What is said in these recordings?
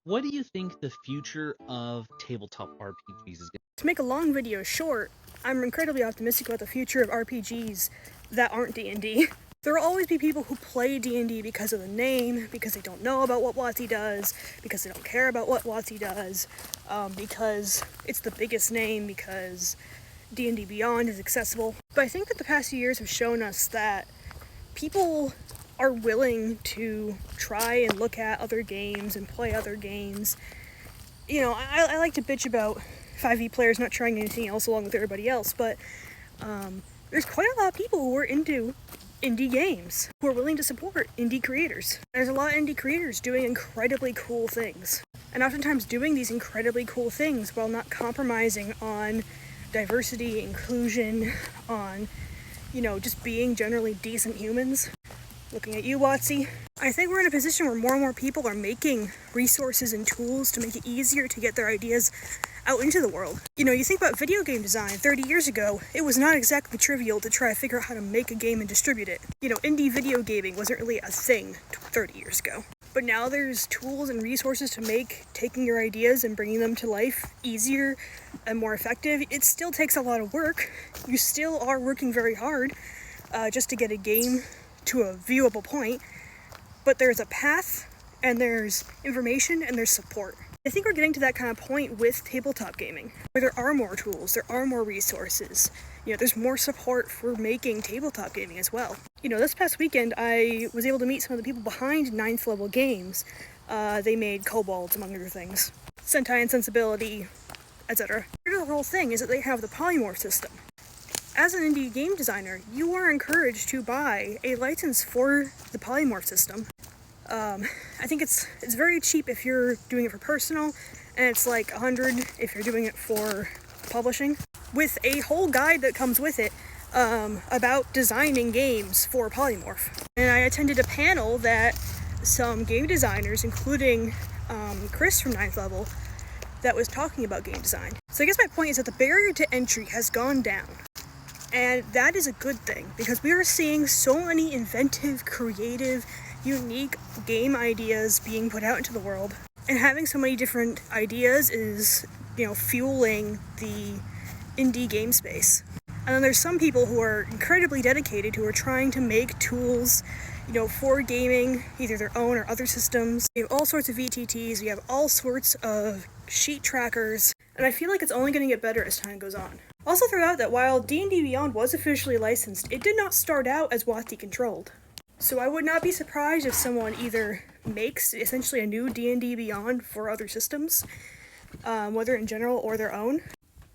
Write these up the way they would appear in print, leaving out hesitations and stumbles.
What do you think the future of tabletop RPGs is going To make a long video short, I'm incredibly optimistic about the future of RPGs that aren't D&D. There will always be people who play D&D because of the name, because they don't know about what WOTC does, because they don't care about what WOTC does, because it's the biggest name, because D&D Beyond is accessible. But I think that the past few years have shown us that people are willing to try and look at other games and play other games. You know, I like to bitch about 5e players not trying anything else along with everybody else, but there's quite a lot of people who are into indie games, who are willing to support indie creators. There's a lot of indie creators doing incredibly cool things, and oftentimes doing these incredibly cool things while not compromising on diversity, inclusion, on, you know, just being generally decent humans. Looking at you, WOTC. I think we're in a position where more and more people are making resources and tools to make it easier to get their ideas out into the world. You know, you think about video game design 30 years ago, it was not exactly trivial to try to figure out how to make a game and distribute it. You know, indie video gaming wasn't really a thing 30 years ago. But now there's tools and resources to make taking your ideas and bringing them to life easier and more effective. It still takes a lot of work. You still are working very hard just to get a game to a viewable point, but there's a path, and there's information, and there's support. I think we're getting to that kind of point with tabletop gaming, where there are more tools, there are more resources, you know, there's more support for making tabletop gaming as well. You know, this past weekend I was able to meet some of the people behind 9th Level Games. They made kobolds, among other things. Sentai and Sensibility, etc. The whole thing is that they have the polymorph system. As an indie game designer, you are encouraged to buy a license for the polymorph system. I think it's very cheap if you're doing it for personal, and it's like $100 if you're doing it for publishing, with a whole guide that comes with it about designing games for polymorph. And I attended a panel that some game designers, including Chris from 9th Level, that was talking about game design. So I guess my point is that the barrier to entry has gone down. And that is a good thing, because we are seeing so many inventive, creative, unique game ideas being put out into the world. And having so many different ideas is, you know, fueling the indie game space. And then there's some people who are incredibly dedicated, who are trying to make tools, you know, for gaming, either their own or other systems. We have all sorts of VTTs, we have all sorts of sheet trackers, and I feel like it's only going to get better as time goes on. Also throw out that while D&D Beyond was officially licensed, it did not start out as WOTC controlled. So I would not be surprised if someone either makes essentially a new D&D Beyond for other systems, whether in general or their own,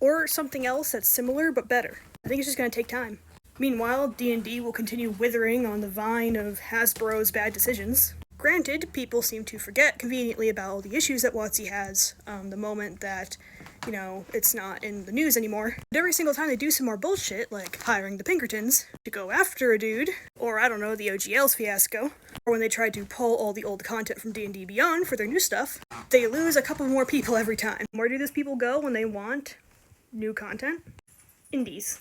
or something else that's similar but better. I think it's just going to take time. Meanwhile, D&D will continue withering on the vine of Hasbro's bad decisions. Granted, people seem to forget conveniently about all the issues that WOTC has the moment that, you know, it's not in the news anymore. But every single time they do some more bullshit, like hiring the Pinkertons to go after a dude, or I don't know, the OGL's fiasco, or when they tried to pull all the old content from D&D Beyond for their new stuff, they lose a couple more people every time. Where do those people go when they want new content? Indies.